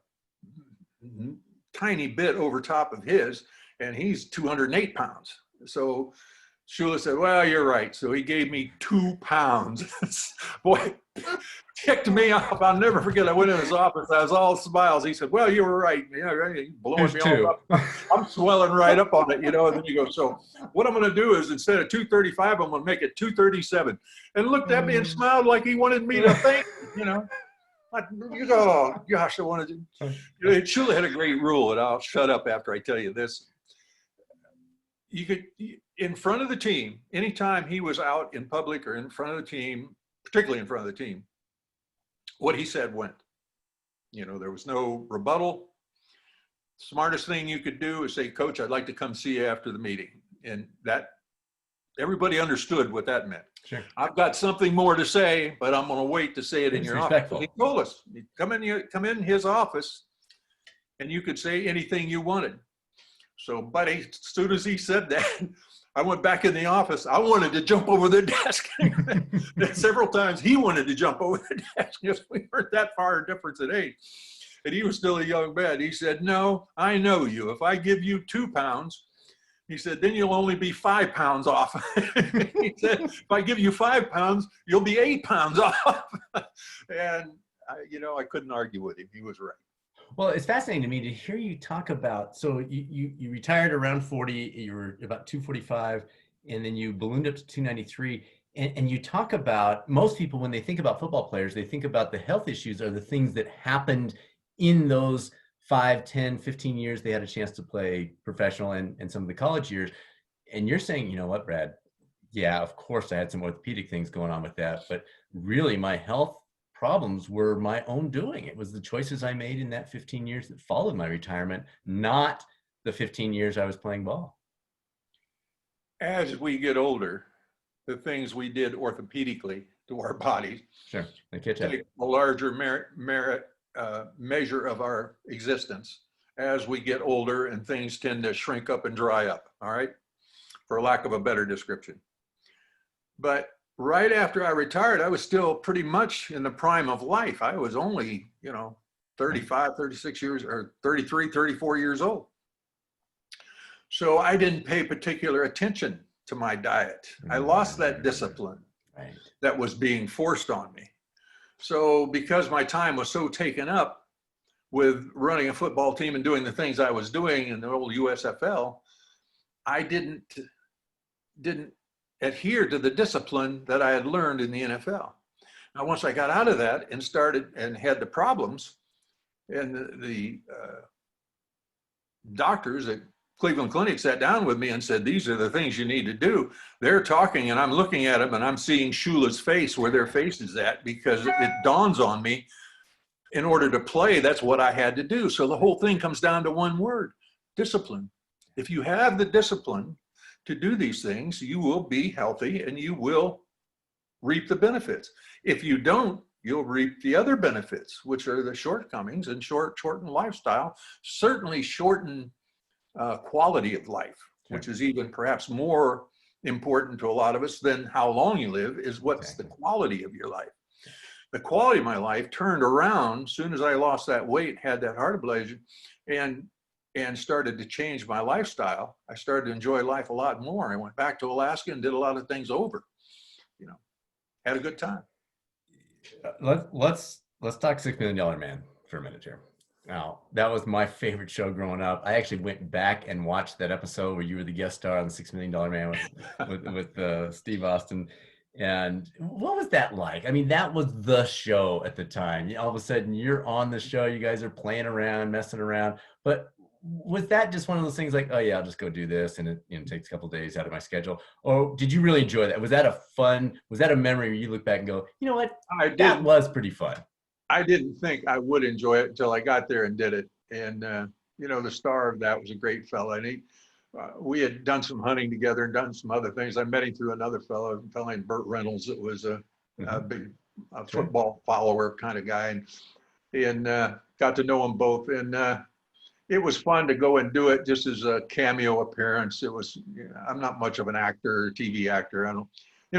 tiny bit over top of his, and he's 208 pounds. So Shula said, well, you're right. So he gave me 2 pounds. Boy, ticked me off. I'll never forget. I went in his office. I was all smiles. He said, "Well, you were right. Yeah, right. Blowing me all up. I'm swelling right up on it, you know." And then you go, "So what I'm going to do is instead of 235, I'm going to make it 237." And looked at me and smiled like he wanted me to thank him, you know. You go, "Oh gosh, I wanted to." You know, Shula had a great rule, and I'll shut up after I tell you this. You could, in front of the team, anytime he was out in public or in front of the team, particularly in front of the team, what he said went. You know, there was no rebuttal. Smartest thing you could do is say, "Coach, I'd like to come see you after the meeting." And that, everybody understood what that meant. Sure. "I've got something more to say, but I'm going to wait to say it in your office." Respectful. He told us, come in his office and you could say anything you wanted. So, buddy, as soon as he said that, I went back in the office. I wanted to jump over the desk. Several times he wanted to jump over the desk because we weren't that far difference in age. And he was still a young man. He said, "No, I know you. If I give you 2 pounds," he said, "then you'll only be 5 pounds off." He said, "If I give you 5 pounds, you'll be 8 pounds off." And, you know, I couldn't argue with him. He was right. Well, it's fascinating to me to hear you talk about, so you retired around 40, you were about 245, and then you ballooned up to 293. And you talk about, most people, when they think about football players, they think about the health issues are the things that happened in those 5, 10, 15 years they had a chance to play professional and some of the college years. And you're saying, you know what, Brad? Yeah, of course I had some orthopedic things going on with that, but really my health problems were my own doing. It was the choices I made in that 15 years that followed my retirement, not the 15 years I was playing ball. As we get older, the things we did orthopedically to our bodies Sure, they catch up. take a larger measure of our existence as we get older, and things tend to shrink up and dry up, all right, for lack of a better description. But right after I retired, I was still pretty much in the prime of life. I was only, you know, 35, 36 years, or 33, 34 years old. So I didn't pay particular attention to my diet. I lost that discipline that was being forced on me. So because my time was so taken up with running a football team and doing the things I was doing in the old USFL, I didn't adhere to the discipline that I had learned in the NFL. Now, once I got out of that and started and had the problems, and the doctors at Cleveland Clinic sat down with me and said, "These are the things you need to do." They're talking and I'm looking at them and I'm seeing Shula's face where their face is at, because it dawns on me, in order to play, that's what I had to do. So the whole thing comes down to one word: discipline. If you have the discipline to do these things, you will be healthy and you will reap the benefits. If you don't, you'll reap the other benefits, which are the shortcomings, and shorten lifestyle, certainly shorten quality of life, which is even perhaps more important to a lot of us than how long you live, is what's the quality of your life. The quality of my life turned around as soon as I lost that weight, had that heart ablation, and started to change my lifestyle. I started to enjoy life a lot more. I went back to Alaska and did a lot of things over, you know, had a good time. Let's talk $6 Million Man for a minute here. Now, that was my favorite show growing up. I actually went back and watched that episode where you were the guest star on the $6 Million Man with Steve Austin. And what was that like? I mean, that was the show at the time. All of a sudden you're on the show, you guys are playing around, messing around. But was that just one of those things like, oh yeah, I'll just go do this, and it takes a couple of days out of my schedule? Or did you really enjoy that? Was that a memory where you look back and go, you know what, that was pretty fun? I didn't think I would enjoy it until I got there and did it. And, you know, the star of that was a great fella. And we had done some hunting together and done some other things. I met him through another fellow named Burt Reynolds that was a big football follower kind of guy. And got to know them both. And it was fun to go and do it just as a cameo appearance. It was, I'm not much of an actor or TV actor.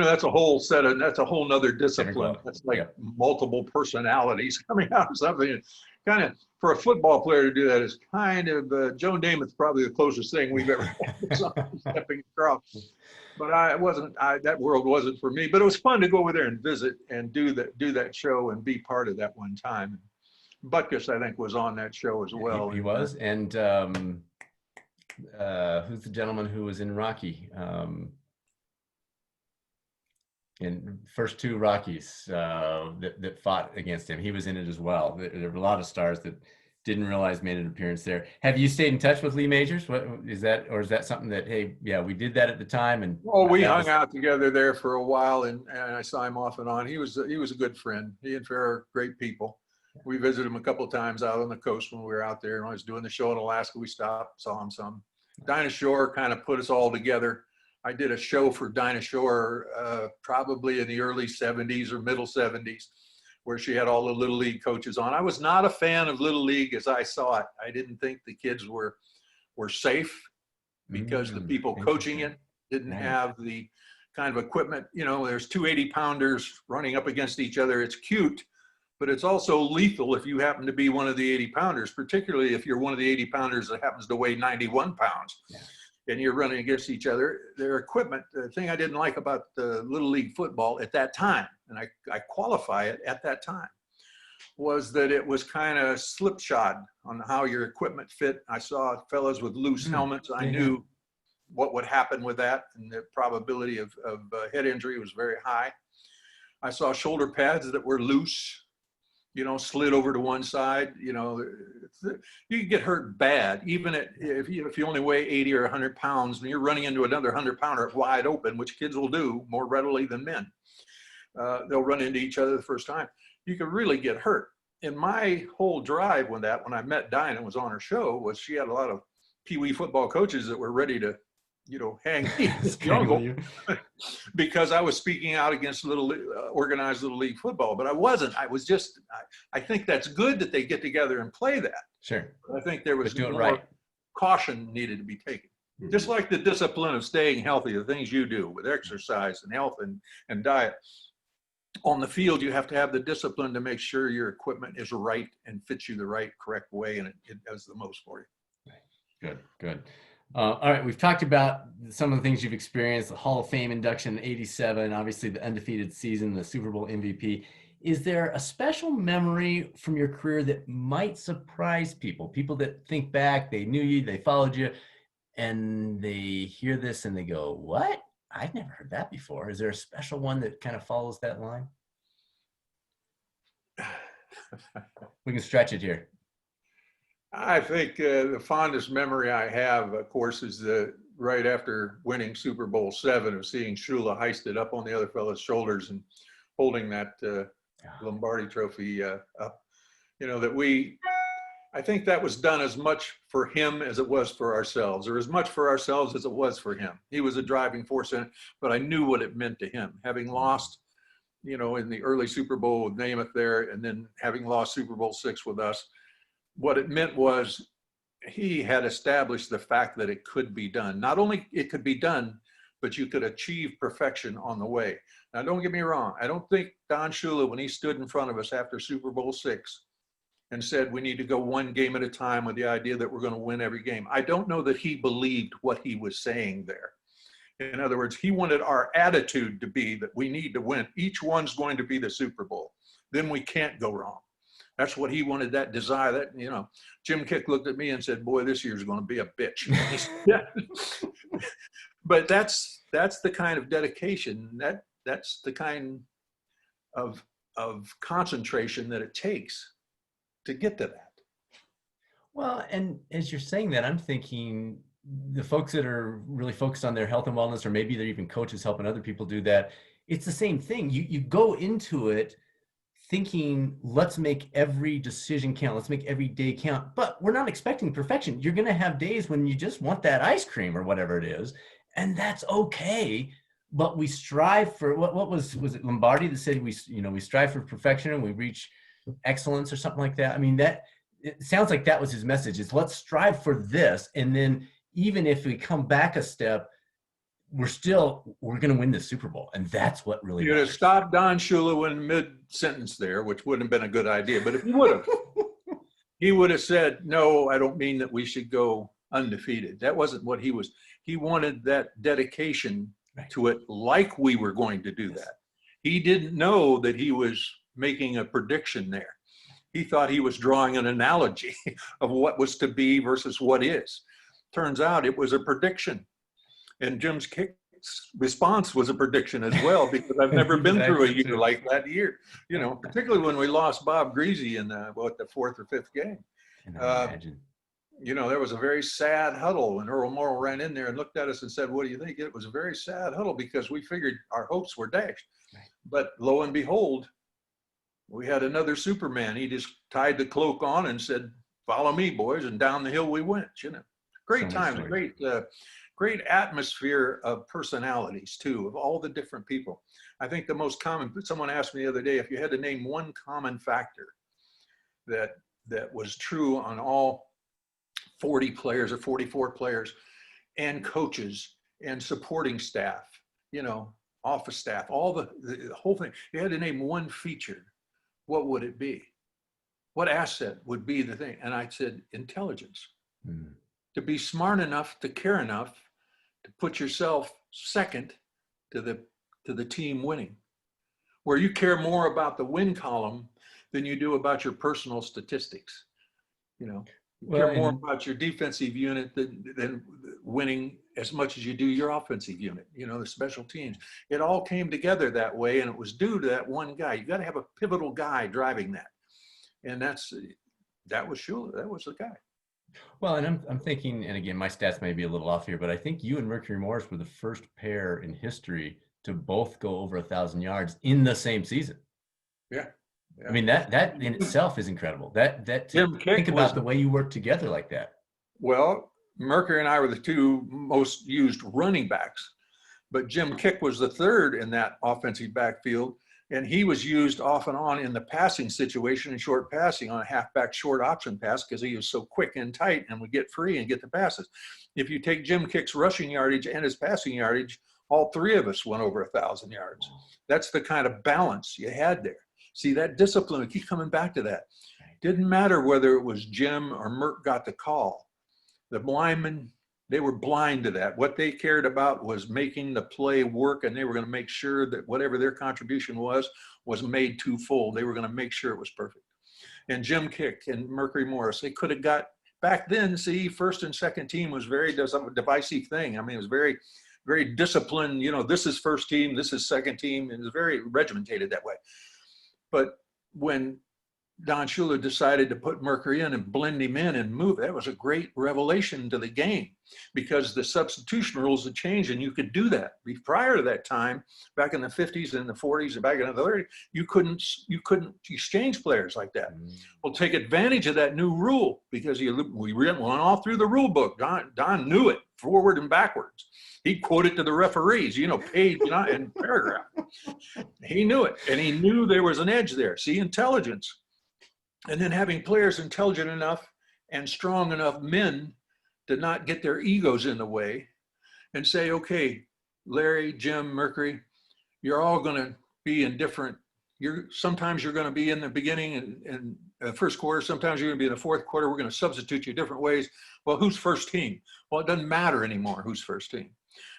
that's a whole nother discipline. That's like multiple personalities coming out of something. Kind of, for a football player to do that is kind of, Joe Namath's probably the closest thing we've ever had to something stepping across. But that world wasn't for me. But it was fun to go over there and visit and do that show and be part of that one time. Butkus, I think, was on that show as well. He was. And who's the gentleman who was in Rocky? In first two Rockies that fought against him. He was in it as well. There were a lot of stars that didn't realize made an appearance there. Have you stayed in touch with Lee Majors? What is that, or is that something that, hey, yeah, we did that at the time? And we hung out together there for a while, and I saw him off and on. He was a good friend. He and Fair are great people. We visited him a couple of times out on the coast when we were out there. And I was doing the show in Alaska. We stopped, saw him some. Dinah Shore kind of put us all together. I did a show for Dinah Shore probably in the early 70s or middle 70s, where she had all the Little League coaches on. I was not a fan of Little League as I saw it. I didn't think the kids were safe because the people coaching it didn't have the kind of equipment. There's two 80-pounders running up against each other. It's cute, but it's also lethal if you happen to be one of the 80-pounders, particularly if you're one of the 80-pounders that happens to weigh 91 pounds. Yeah. And you're running against each other. Their equipment, the thing I didn't like about the Little League football at that time, and I qualify it at that time, was that it was kind of slipshod on how your equipment fit. I saw fellas with loose helmets. I knew what would happen with that, and the probability of head injury was very high. I saw shoulder pads that were loose, slid over to one side. You can get hurt bad, even if you only weigh 80 or 100 pounds, and you're running into another 100-pounder wide open, which kids will do more readily than men. They'll run into each other the first time. You can really get hurt. And my whole drive when I met Dinah and was on her show was she had a lot of Pee Wee football coaches that were ready to, hang me in the jungle because I was speaking out against organized Little League football. But I wasn't. I think that's good that they get together and play that. Sure. But I think there was more caution needed to be taken. Just like the discipline of staying healthy, the things you do with exercise and health and diet. On the field, you have to have the discipline to make sure your equipment is right and fits you the correct way, and it does the most for you. Good. All right, we've talked about some of the things you've experienced, the Hall of Fame induction in '87, obviously the undefeated season, the Super Bowl MVP. Is there a special memory from your career that might surprise people that think back, they knew you, they followed you, and they hear this and they go, what? I've never heard that before. Is there a special one that kind of follows that line? We can stretch it here. I think the fondest memory I have, of course, is right after winning Super Bowl VII of seeing Shula hoisted up on the other fellow's shoulders and holding that Lombardi trophy up. I think that was done as much for him as it was for ourselves, or as much for ourselves as it was for him. He was a driving force in it, but I knew what it meant to him. Having lost, in the early Super Bowl with Namath there, and then having lost Super Bowl VI with us, what it meant was he had established the fact that it could be done. Not only it could be done, but you could achieve perfection on the way. Now, don't get me wrong. I don't think Don Shula, when he stood in front of us after Super Bowl VI and said, we need to go one game at a time with the idea that we're going to win every game, I don't know that he believed what he was saying there. In other words, he wanted our attitude to be that we need to win. Each one's going to be the Super Bowl. Then we can't go wrong. That's what he wanted, that desire. That, Jim Kick looked at me and said, boy, this year's going to be a bitch. But that's the kind of dedication, that's the kind of concentration that it takes to get to that. Well, and as you're saying that, I'm thinking the folks that are really focused on their health and wellness, or maybe they're even coaches helping other people do that, it's the same thing. You go into it thinking, let's make every decision count, let's make every day count, but we're not expecting perfection. You're going to have days when you just want that ice cream or whatever it is, and that's okay. But we strive for what was it Lombardi that said we strive for perfection and we reach excellence or something like that? I mean, that it sounds like that was his message, is let's strive for this, and then even if we come back a step, we're going to win the Super Bowl. And that's what really You'd have matters. stopped Don Shula in mid-sentence there, which wouldn't have been a good idea. But if he would have, he would have said, no, I don't mean that we should go undefeated. That wasn't what he was. He wanted that dedication to it like we were going to do that. He didn't know that he was making a prediction there. He thought he was drawing an analogy of what was to be versus what is. Turns out it was a prediction. And Jim's response was a prediction as well, because I've never been through a year like that year, you know, particularly when we lost Bob Greasy in the fourth or fifth game. Can I imagine? You know, there was a very sad huddle, and Earl Moore ran in there and looked at us and said, what do you think? It was a very sad huddle because we figured our hopes were dashed. Right. But lo and behold, we had another Superman. He just tied the cloak on and said, follow me, boys, and down the hill we went, you know. Great times, great atmosphere of personalities, too, of all the different people. I think the most common, someone asked me the other day, if you had to name one common factor that was true on all 40 players or 44 players and coaches and supporting staff, you know, office staff, all the whole thing. You had to name one feature. What would it be? What asset would be the thing? And I said, intelligence. Mm. To be smart enough, to care enough, to put yourself second to the team winning, where you care more about the win column than you do about your personal statistics. You know, you care more about your defensive unit than winning as much as you do your offensive unit, you know, the special teams. It all came together that way, and it was due to that one guy. You got to have a pivotal guy driving that. And that was Shula. That was the guy. Well, and I'm thinking, and again, my stats may be a little off here, but I think you and Mercury Morris were the first pair in history to both go over 1,000 yards in the same season. Yeah. I mean, that in itself is incredible. That think about the way you work together like that. Well, Mercury and I were the two most used running backs, but Jim Kick was the third in that offensive backfield, and he was used off and on in the passing situation and short passing on a halfback short option pass because he was so quick and tight and would get free and get the passes. If you take Jim Kick's rushing yardage and his passing yardage, all three of us went over 1,000 yards. That's the kind of balance you had there. See, that discipline, we keep coming back to that. Didn't matter whether it was Jim or Merc got the call. The linemen, they were blind to that. What they cared about was making the play work, and they were going to make sure that whatever their contribution was made to full. They were going to make sure it was perfect. And Jim Kick and Mercury Morris, they could have got, back then, see, first and second team was very divisive thing. I mean, it was very, very disciplined. You know, this is first team, this is second team. It was very regimentated that way. But when Don Shula decided to put Mercury in and blend him in and move, that was a great revelation to the game because the substitution rules had changed and you could do that. Prior to that time, back in the 50s and the 40s and back in the 30s, you couldn't exchange players like that. Well, take advantage of that new rule because we went all through the rule book. Don knew it forward and backwards. He quoted to the referees, you know, page and paragraph. He knew it, and he knew there was an edge there. See, intelligence. And then having players intelligent enough and strong enough men to not get their egos in the way and say, okay, Larry, Jim, Mercury, you're all going to be in different, sometimes you're going to be in the beginning and first quarter, sometimes you're going to be in the fourth quarter, we're going to substitute you different ways. Well, who's first team? Well, it doesn't matter anymore who's first team.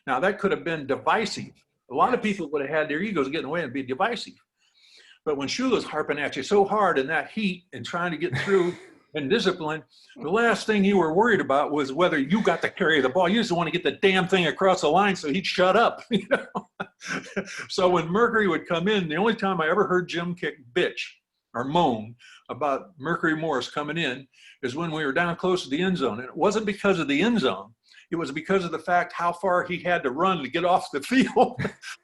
Now, that could have been divisive. A lot of people would have had their egos get in the way and be divisive. But when Shula's harping at you so hard in that heat and trying to get through and discipline, the last thing you were worried about was whether you got to carry the ball. You just want to get the damn thing across the line so he'd shut up. You know? So when Mercury would come in, the only time I ever heard Jim Kick bitch or moan about Mercury Morris coming in is when we were down close to the end zone. And it wasn't because of the end zone. It was because of the fact how far he had to run to get off the field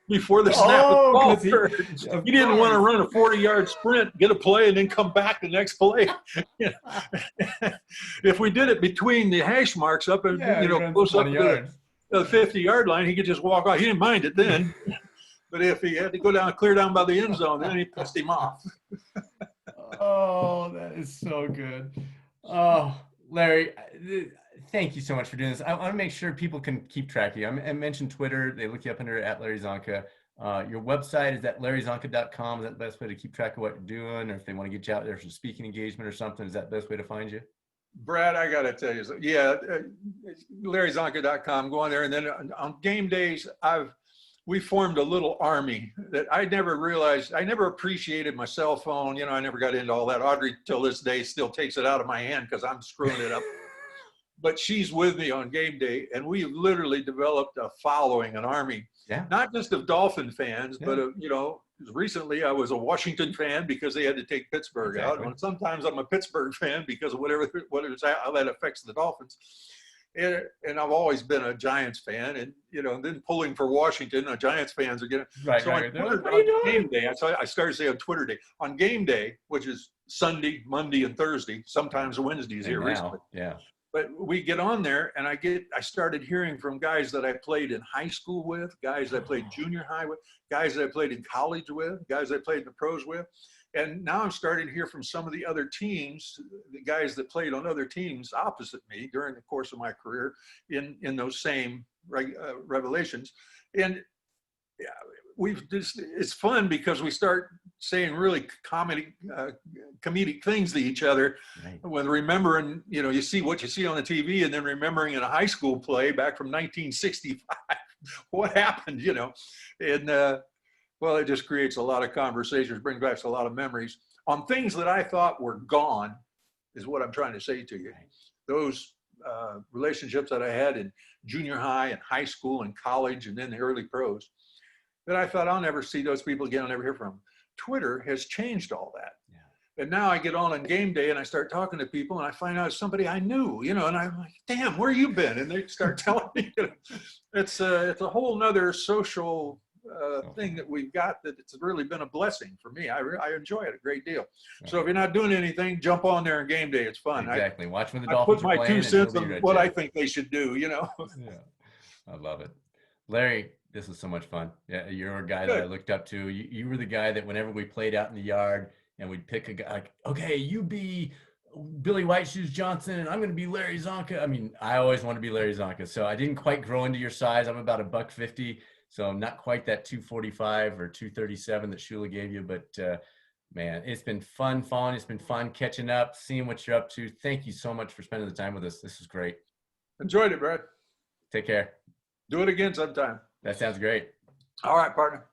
before the snap of the ball. He didn't want to run a 40-yard sprint, get a play, and then come back the next play. If we did it between the hash marks up and close up to the 50-yard line, he could just walk off. He didn't mind it then. But if he had to go down, clear down by the end zone, then he pissed him off. Oh, that is so good. Oh, Larry, thank you so much for doing this. I want to make sure people can keep track of you. I mentioned Twitter. They look you up under @LarryZonka. Your website is at larryzonka.com. Is that the best way to keep track of what you're doing? Or if they want to get you out there for speaking engagement or something, is that the best way to find you? Brad, I got to tell you, larryzonka.com, go on there. And then on game days, we formed a little army that I never realized. I never appreciated my cell phone. I never got into all that. Audrey, till this day, still takes it out of my hand because I'm screwing it up. But she's with me on game day, and we literally developed a following, an army, not just of Dolphin fans, but of, recently I was a Washington fan because they had to take Pittsburgh out. And sometimes I'm a Pittsburgh fan because of how that affects the Dolphins. And I've always been a Giants fan, and then pulling for Washington, Giants fans are getting right. So right. on Twitter, what are you doing? Game day, I started saying on Twitter day. On game day, which is Sunday, Monday, and Thursday, sometimes Wednesdays here recently. Yeah. But we get on there, and I started hearing from guys that I played in high school with, guys that I played junior high with, guys that I played in college with, guys that I played in the pros with. And now I'm starting to hear from some of the other teams, the guys that played on other teams opposite me during the course of my career in those same revelations. And it's fun because we start saying really comedic things to each other, when remembering, you see what you see on the TV, and then remembering in a high school play back from 1965, what happened, and well, it just creates a lot of conversations, brings back a lot of memories on things that I thought were gone, is what I'm trying to say to you. Those relationships that I had in junior high and high school and college and then the early pros, that I thought I'll never see those people again, I'll never hear from them. Twitter has changed all that. And now I get on game day and I start talking to people, and I find out it's somebody I knew, and I'm like, damn, where you been? And they start telling me, it's a whole nother social thing that we've got, that it's really been a blessing for me. I enjoy it a great deal. So if you're not doing anything, jump on there on game day. It's fun. Exactly. Watch when the Dolphins I put my 2 cents on what I think they should do, Yeah. I love it. Larry, this was so much fun. Yeah, you're a guy that I looked up to. You were the guy that whenever we played out in the yard and we'd pick a guy, like, okay, you be Billy White Shoes Johnson and I'm going to be Larry Zonka. I mean, I always want to be Larry Zonka. So I didn't quite grow into your size. I'm about $150. So I'm not quite that 245 or 237 that Shula gave you, but man, it's been fun following. It's been fun catching up, seeing what you're up to. Thank you so much for spending the time with us. This is great. Enjoyed it, Brad. Take care. Do it again sometime. That sounds great. All right, partner.